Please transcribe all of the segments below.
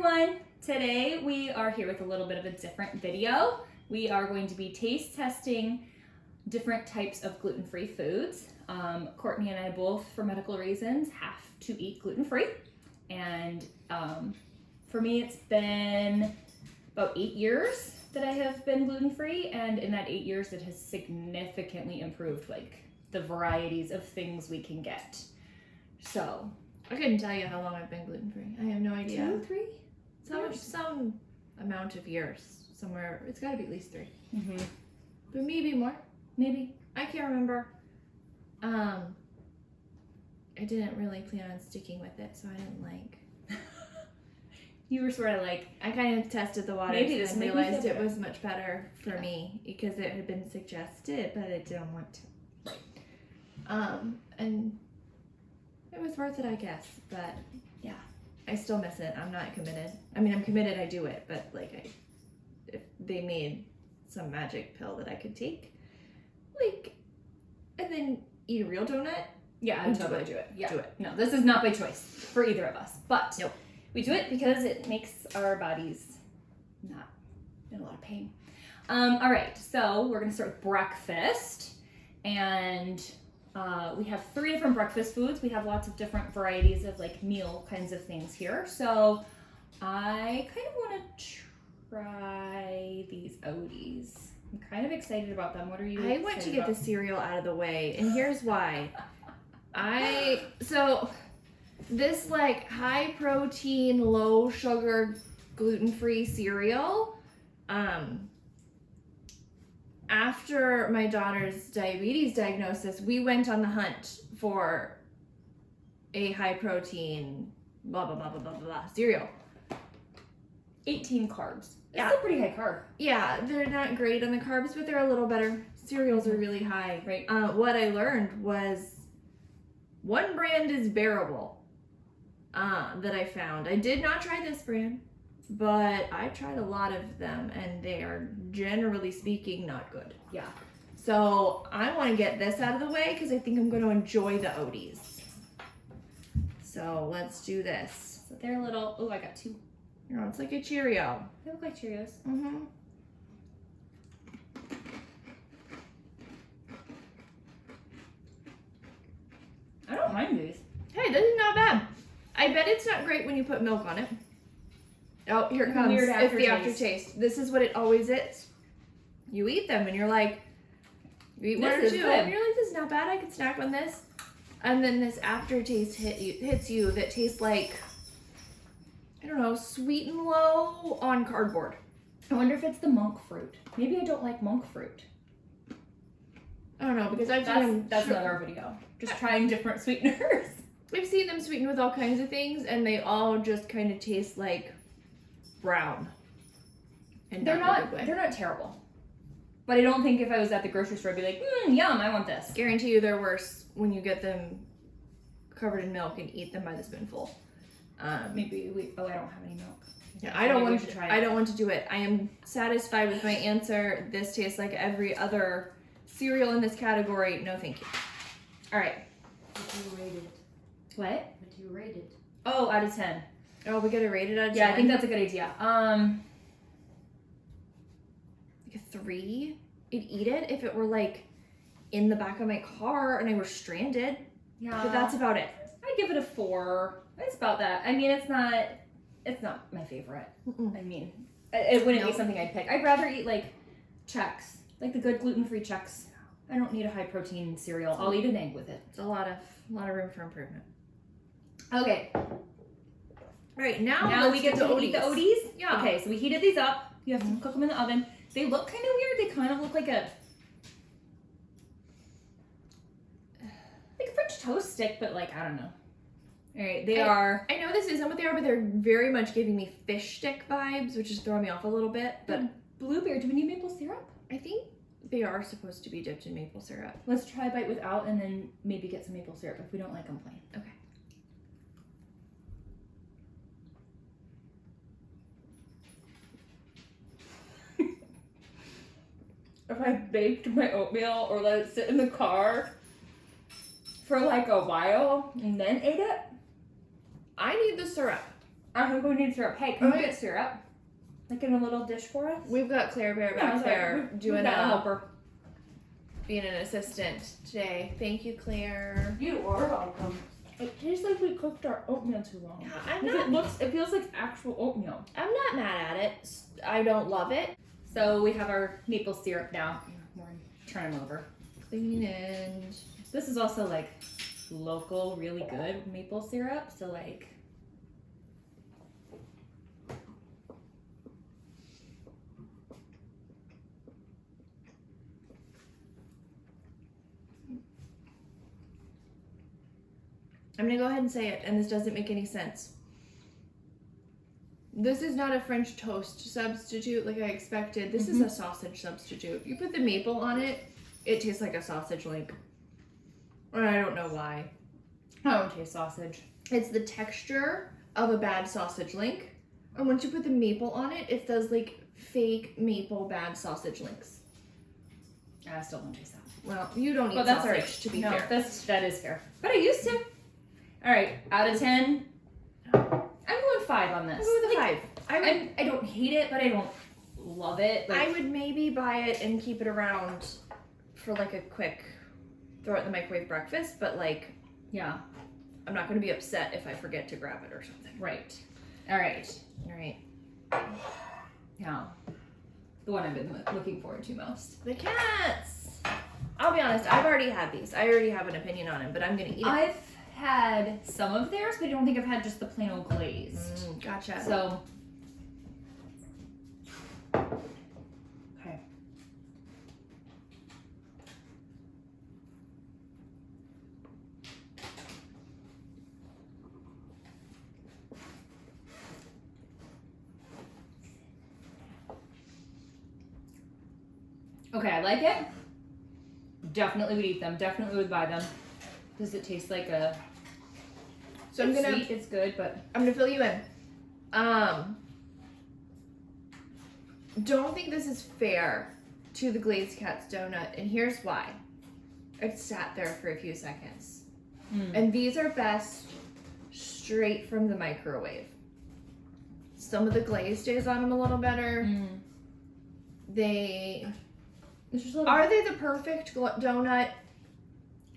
everyone! Today we are here with a little bit of a different video. We are going to be taste testing different types of gluten-free foods. Courtney and I both, for medical reasons, have to eat gluten-free. And for me, it's been about 8 years that I have been gluten-free. And in that 8 years, it has significantly improved like the varieties of things we can get. So I couldn't tell you how long I've been gluten-free. I have no idea. 2, 3? Some amount of years. Somewhere, it's gotta be at least 3. Mm-hmm. But maybe more. Maybe. I can't remember. I didn't really plan on sticking with it, so I didn't like. You were sort of like, I kind of tested the waters Maybe this and make me realized feel it better. was much better for me because it had been suggested, but I didn't want to. And it was worth it, I guess, but yeah. I still miss it. I'm not committed. I mean, I'm committed, I do it, but like if they made some magic pill that I could take, like, and then eat a real donut. Yeah, I would totally do it. Yeah. Do it. No, this is not by choice for either of us. But Nope. we do it because it makes our bodies not in a lot of pain. All right, so we're gonna start with breakfast. And we have 3 different breakfast foods. We have lots of different varieties of like meal kinds of things here. So I kind of want to try these Oaties. I'm kind of excited about them. What are you I want to excited get the about? cereal out of the way, and here's why. So this like high protein, low sugar, gluten-free cereal, after my daughter's diabetes diagnosis, we went on the hunt for a high protein, blah, blah, blah, blah, blah, blah, cereal. 18 carbs. Yeah. It's a pretty high carb. Yeah, they're not great on the carbs, but they're a little better. Cereals are really high. Right. What I learned was one brand is bearable that I found. I did not try this brand, but I tried a lot of them, and they are generally speaking not good. Yeah. So I want to get this out of the way because I think I'm going to enjoy the Oaties. So let's do this. So they're little, oh, I got 2. You know, it's like a Cheerio. They look like Cheerios. Mm-hmm. I don't mind these. Hey, this is not bad. I bet it's not great when you put milk on it. Oh, here it comes. Weird It's the aftertaste. aftertaste. This is what it always is. You eat them and you're like, you eat one or This two, is and good. you're like, this is not bad. I could snack on this. And then this aftertaste hits you that tastes like, I don't know, sweet and low on cardboard. I wonder if it's the monk fruit. Maybe I don't like monk fruit. I don't know, because I've seen them. That's another video. Just trying different sweeteners. I've seen them sweetened with all kinds of things, and they all just kind of taste like brown. And They're in a not. good way. They're not terrible. But I don't think if I was at the grocery store, I'd be like, yum, I want this. Guarantee you they're worse when you get them covered in milk and eat them by the spoonful. Maybe we. Oh, I don't have any milk. Yeah, I don't Maybe we want should to try it. I don't want to do it. I am satisfied with my answer. This tastes like every other cereal in this category. No, thank you. All right. What do you rate it? What? What do you rate it? Oh, out of 10. Oh, we gotta rate it out of Yeah, 10? I think that's a good idea. Like a 3. I'd eat it if it were like in the back of my car and I were stranded. Yeah. But that's about it. I give it a 4. It's about that. I mean, it's not my favorite. Mm-mm. I mean, it wouldn't Nope. be something I'd pick. I'd rather eat like Chex, like the good gluten-free Chex. I don't need a high-protein cereal. I'll eat an egg with it. It's a lot of room for improvement. Okay, All right, now now let's we get do to eat the Oaties. Yeah. Okay, so we heated these up. You have to cook them in the oven. They look kind of weird. They kind of look like a French toast stick, but like, I don't know. All right, they are. I know this isn't what they are, but they're very much giving me fish stick vibes, which is throwing me off a little bit. But Blueberry. Do we need maple syrup? I think they are supposed to be dipped in maple syrup. Let's try a bite without, and then maybe get some maple syrup if we don't like them plain. Okay. If I baked my oatmeal or let it sit in the car for like a while and then ate it, I need the syrup. I think we need syrup. Hey, can you get syrup? Like in a little dish for us? We've got Claire Bear back there doing a helper. Being an assistant today. Thank you, Claire. You are welcome. It tastes like we cooked our oatmeal too long. Yeah, It feels like actual oatmeal. I'm not mad at it. I don't love it. So we have our maple syrup now. We're turn them over. Clean and This is also like local, really good maple syrup. So like, I'm gonna go ahead and say it, and this doesn't make any sense. This is not a French toast substitute like I expected. This is a sausage substitute. You put the maple on it, it tastes like a sausage link. And I don't know why. I don't taste sausage. It's the texture of a bad sausage link. And once you put the maple on it, it does like fake maple bad sausage links. I still don't taste that. Well, you don't eat But that's sausage, alright. to be No, fair. that is fair. But I used to. All right, out of 10, I'm going 5 on this. I'll go with a 5. I don't hate it, but I don't love it. I would maybe buy it and keep it around for like a quick throw it in the microwave breakfast, but like yeah, I'm not going to be upset if I forget to grab it or something. right. All right. All right. Yeah. The one I've been looking forward to most. The cats. I'll be honest, I've already had these. I already have an opinion on them, but I'm going to eat it. I've had some of theirs, but I don't think I've had just the plain old glazed. Gotcha. So, okay. Okay, I like it. Definitely would eat them. Definitely would buy them. Does it taste like a? So I'm gonna sweet. It's good, but fill you in. Don't think this is fair to the Glazed Cats donut, and here's why. It sat there for a few seconds. And these are best straight from the microwave. Some of the glaze stays on them a little better. Are they the perfect donut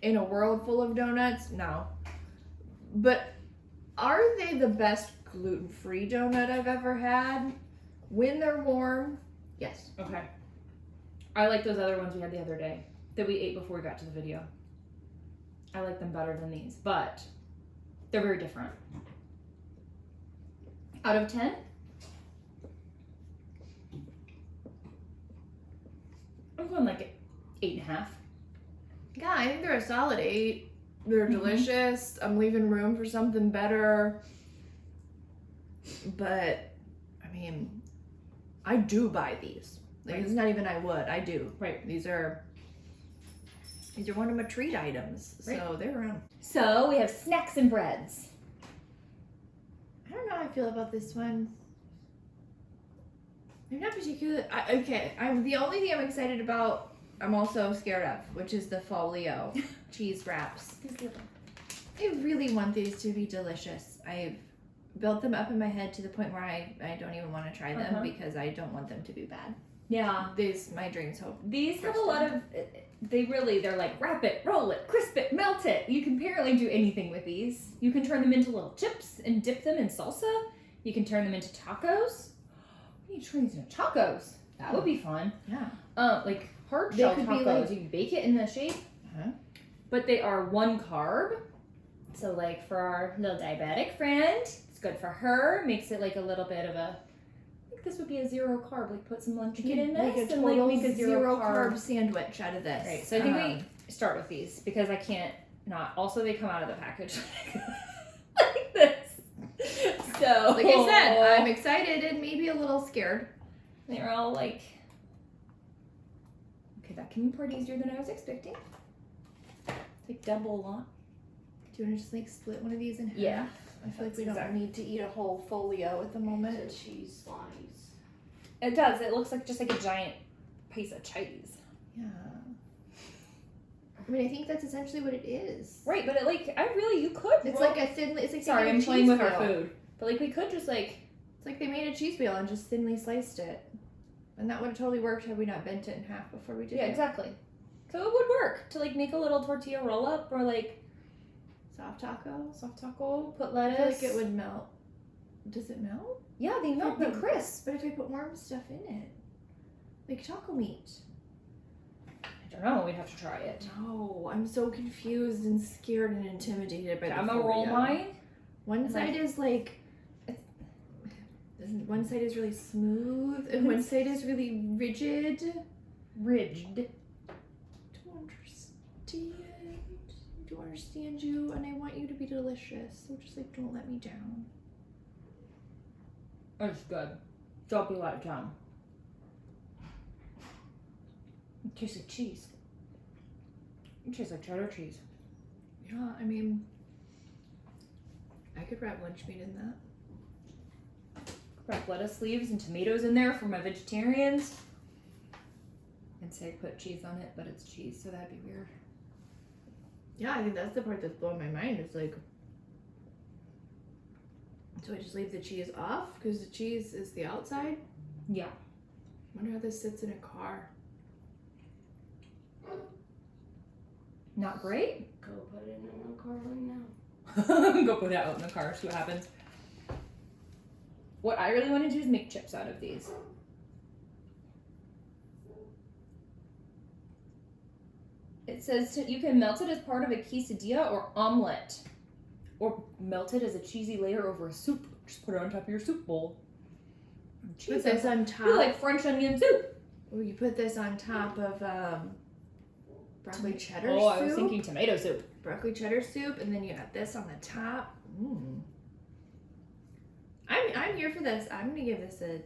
in a world full of donuts? No. But are they the best gluten-free donut I've ever had? When they're warm, yes. Okay. I like those other ones we had the other day that we ate before we got to the video. I like them better than these, but they're very different. Out of 10, I'm going like 8.5. Yeah, I think they're a solid 8. They're delicious. I'm leaving room for something better. But, I mean, I do buy these. Like, it's not even I would. I do. Right. These are one of my treat items. Right. So they're around. So we have snacks and breads. I don't know how I feel about this one. I'm not particularly... I'm the only thing I'm excited about, I'm also scared of, which is the folio cheese wraps. I really want these to be delicious. I've built them up in my head to the point where I don't even want to try them because I don't want them to be bad. Yeah. These my dreams hope. These have a lot of, they're like wrap it, roll it, crisp it, melt it. You can apparently do anything with these. You can turn them into little chips and dip them in salsa. You can turn them into tacos. You turn these into tacos. That would be fun. Yeah. Like hard They shell could be tacos. like- You can bake it in the shape. But they are 1 carb. So like for our little diabetic friend, it's good for her. Makes it like a little bit of a, I think this would be a 0 carb. Like put some lunch meat in this Like a and total like make a 0 carb sandwich out of this. Right, so I think we start with these because I can't not. Also, they come out of the package like this. So, like I said, I'm excited and maybe a little scared. They're all like, okay, that can be part easier than I was expecting. It's like double lot. Do you want to just like split one of these in half? Yeah. I feel like we don't need to eat a whole folio at the moment. The cheese slice. It does. It looks like just like a giant piece of cheese. Yeah. I mean, I think that's essentially what it is. Right, but you could. It's like a thin. It's like Sorry, taking a I'm playing cheese with our wheel. food. But like we could just like, It's like they made a cheese wheel and just thinly sliced it. And that would have totally worked had we not bent it in half before we did yeah, it. exactly. So it would work to like make a little tortilla roll up or like Soft taco. soft taco, put I lettuce. feel like it would melt. Does it melt? Yeah, they melt. They're crisp. But if I put warm stuff in it, like taco meat. I don't know. We'd have to try it. No, I'm so confused and scared and intimidated by the I'm gonna roll Oreo. mine. One And side like- is like, one side is really smooth and one side is really rigid. Ridged. I do understand you, and I want you to be delicious. So just like, don't let me down. It's good. Don't be let down. It tastes like cheese. It tastes like cheddar cheese. Yeah, I mean, I could wrap lunch meat in that. Wrap lettuce leaves and tomatoes in there for my vegetarians. And say put cheese on it, but it's cheese, so that'd be weird. Yeah, I think that's the part that's blowing my mind. It's like, do I just leave the cheese off because the cheese is the outside? Yeah. Wonder how this sits in a car. Not great? Go put it in the car right now. Go put it out in the car, see what happens. What I really want to do is make chips out of these. It says you can melt it as part of a quesadilla or omelet. Or melt it as a cheesy layer over a soup. Just put it on top of your soup bowl. Put this on I top. feel like French onion soup. Or you put this on top of broccoli cheddar Oh, soup. I was thinking tomato soup. Broccoli cheddar soup, and then you add this on the top. Mm. I'm here for this. I'm gonna give this I'm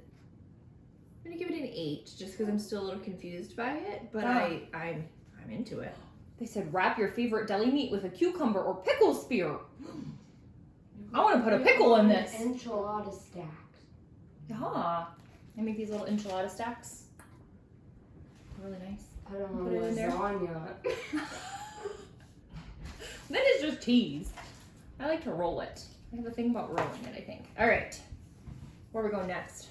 gonna give it an 8, just because I'm still a little confused by it. But Ah. I'm into it. They said wrap your favorite deli meat with a cucumber or pickle spear. I want to put a pickle in this. Enchilada stacks. Yeah. I make these little enchilada stacks. Really nice. I don't know Put it in there. lasagna. That is just cheese. I like to roll it. I have a thing about rolling it, I think. All right. Where are we going next?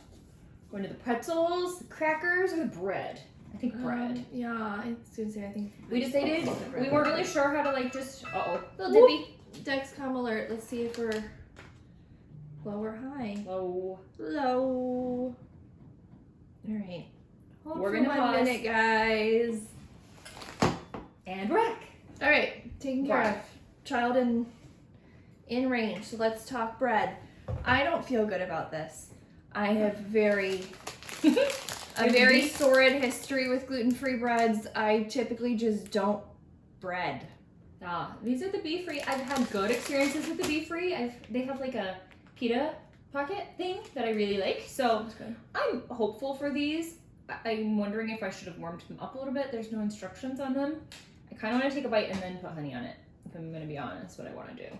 Going to the pretzels, the crackers, or the bread? I think bread. Yeah, I was gonna say I think We decided we weren't really sure how to like just. Little Whoop. dippy. Dexcom alert. Let's see if we're low or high. Low. Low. All right. Hold We're for gonna 1 pause. minute, guys. And rack. All right, taken care Bread. of. Child in range. So let's talk bread. I don't feel good about this. I have a very sordid history with gluten-free breads. I typically just don't bread. These are the beef-free. I've had good experiences with the beef-free. They have like a pita pocket thing that I really like. So That's good. I'm hopeful for these. I'm wondering if I should have warmed them up a little bit. There's no instructions on them. I kind of want to take a bite and then put honey on it. If I'm going to be honest, what I want to do.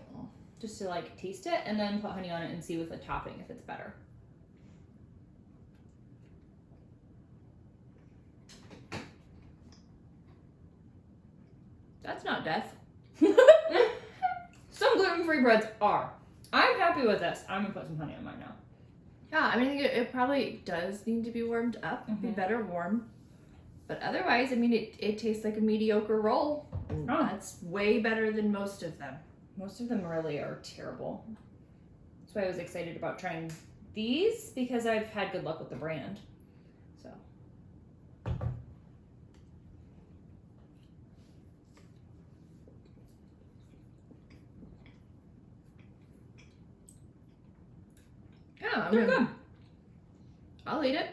Just to like taste it and then put honey on it and see with the topping if it's better. That's not death. Some gluten-free breads are. I'm happy with this. I'm going to put some honey on mine now. Yeah, I mean, I think it probably does need to be warmed up. It'd be Mhm. better warm. But otherwise, I mean, it tastes like a mediocre roll. And Oh. that's way better than most of them. Most of them really are terrible. That's why I was excited about trying these because I've had good luck with the brand. So. Yeah, They're good. I'll eat it.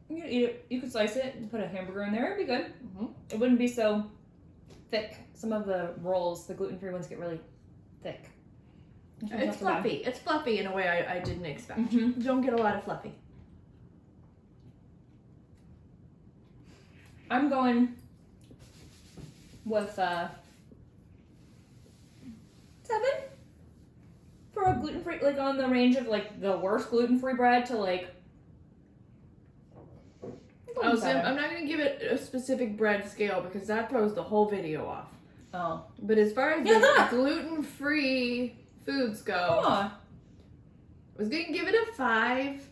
You could eat it. You could slice it and put a hamburger in there. It'd be good. Mhm. It wouldn't be so thick. Some of the rolls, the gluten-free ones, get really thick. It's fluffy. It's fluffy in a way I didn't expect. Mm-hmm. You don't get a lot of fluffy. I'm going with 7 for a gluten-free, like on the range of like the worst gluten-free bread to like. I'm not going to give it a specific bread scale because that throws the whole video off. Oh. But as far as the gluten-free foods go, Huh. was gonna give it a 5,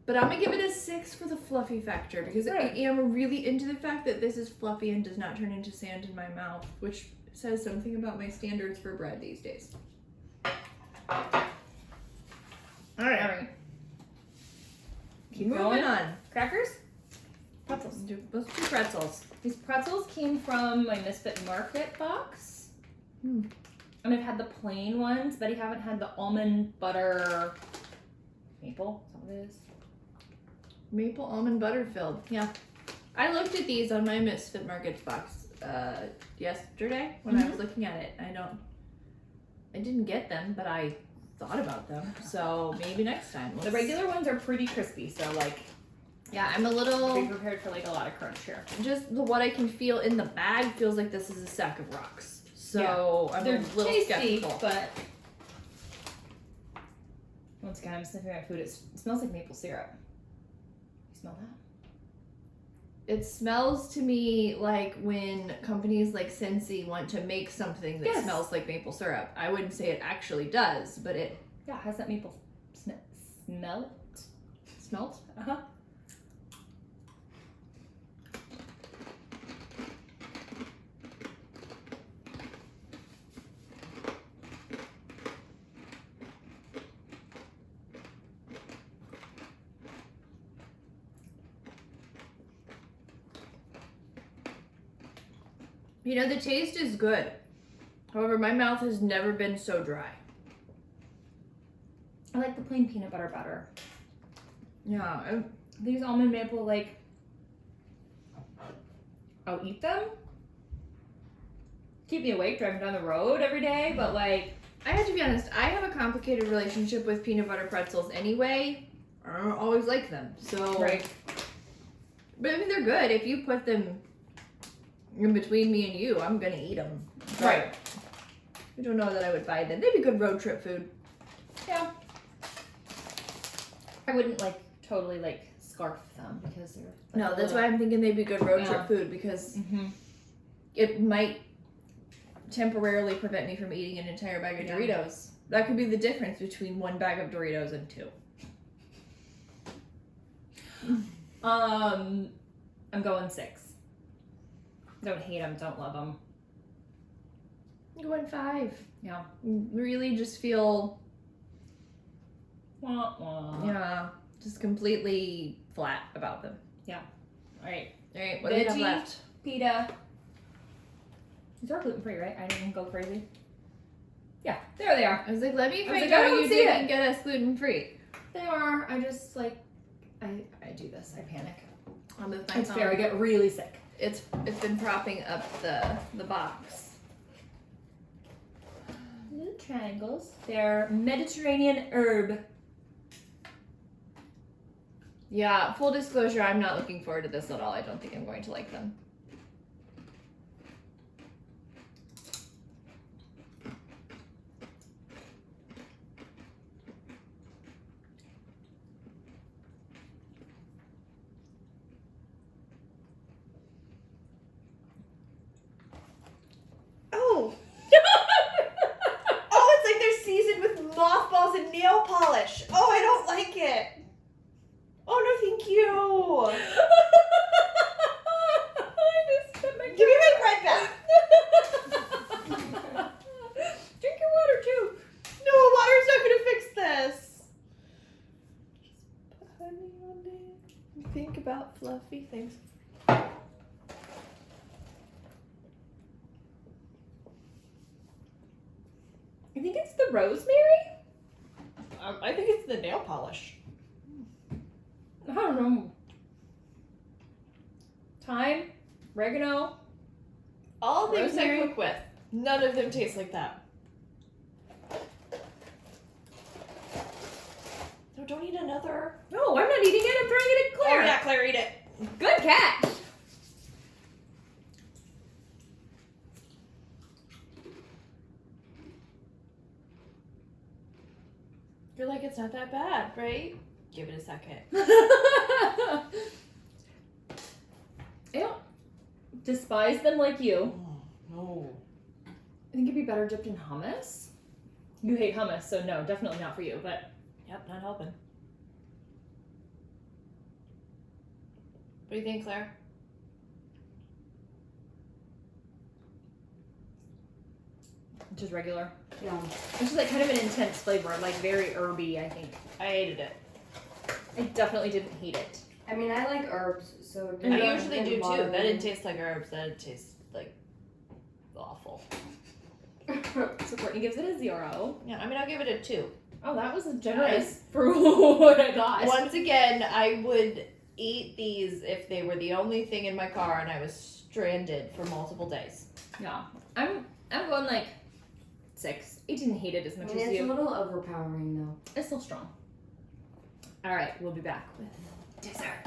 but I'm gonna give it a 6 for the fluffy factor because Right. I am really into the fact that this is fluffy and does not turn into sand in my mouth, which says something about my standards for bread these days. All right. Keep Moving going. on. Crackers? Pretzels. Let's do pretzels. These pretzels came from my Misfit Market box. Hmm. And I've had the plain ones, but I haven't had the almond butter maple. Is that what it is? Maple almond butter filled. Yeah. I looked at these on my Misfit Markets box yesterday when I was looking at it. I didn't get them, but I thought about them. So maybe next time. The regular ones are pretty crispy, so like Yeah, I'm a be little prepared for like a lot of crunch here. just what I can feel in the bag feels like this is a sack of rocks. So I'm They're a little tasty, skeptical. but once again, I'm sniffing my food. It smells like maple syrup. You smell that? It smells to me like when companies like Scentsy want to make something that Yes. smells like maple syrup. I wouldn't say it actually does, but it Yeah, it has that maple smell. smells. Uh-huh. You know, the taste is good. However, my mouth has never been so dry. I like the plain peanut butter better. Yeah, These almond maple, like, I'll eat them. Keep me awake driving down the road every day, but like, I have to be honest, I have a complicated relationship with peanut butter pretzels anyway. I don't always like them. So right. But I mean they're good. If you put them in between me and you, I'm gonna eat them. Right. I don't know that I would buy them. They'd be good road trip food. Yeah. I wouldn't like totally like scarf them because they're like, No, that's why I'm thinking they'd be good road Yeah. trip food because Mm-hmm. it might temporarily prevent me from eating an entire bag of Yeah. Doritos. That could be the difference between one bag of Doritos and 2. I'm going 6. Don't hate them, don't love them. I'm going 5. Yeah. Really just feel, Wah, wah. yeah, just completely flat about them. All right. All right, what do we have Veggie. left? Pita. These are gluten free, right? I didn't go crazy. Yeah, there they are. I was like, let me I was find like, I out don't you see didn't it. get us gluten free. They are. I just like, I do this. I panic. I'll move my It's phone. fair. I get really sick. It's been propping up the box. Little triangles. They're Mediterranean herb. Yeah, full disclosure, I'm not looking forward to this at all. I don't think I'm going to like them. Oh! Oh, it's like they're seasoned with mothballs and nail polish. Oh, I don't like it. Oh, no, thank you. I just spit my Give me my bread back. Drink your water too. No, water's not going to fix this. Just put honey on it. Think about fluffy things. I think it's the rosemary. I think it's the nail polish. I don't know. Thyme, oregano. All things Rosemary. I cook with. None of them taste like that. No, don't eat another. No, I'm not eating it. I'm throwing it at Claire. Oh, yeah, Claire, eat it. Good catch. You're like, it's not that bad, right? Give it a second. I don't despise them like you. No. I think it'd be better dipped in hummus. You hate hummus, so no, definitely not for you. But Yep, not helping. What do you think, Claire? Just regular. Yeah. It's just like kind of an intense flavor, like very herby, I think. I hated it. I definitely didn't hate it. I mean, I like herbs, so it I didn't- usually do didn't too. bother That me. didn't taste like herbs. That didn't taste like awful. So Courtney gives it a 0. Yeah, I mean, I'll give it a 2. Oh, that was generous for what I got. Once again, I would eat these if they were the only thing in my car and I was stranded for multiple days. Yeah, I'm going like 6. I didn't hate it as I much mean, as it's a you. little overpowering though. It's still strong. All right, we'll be back with dessert.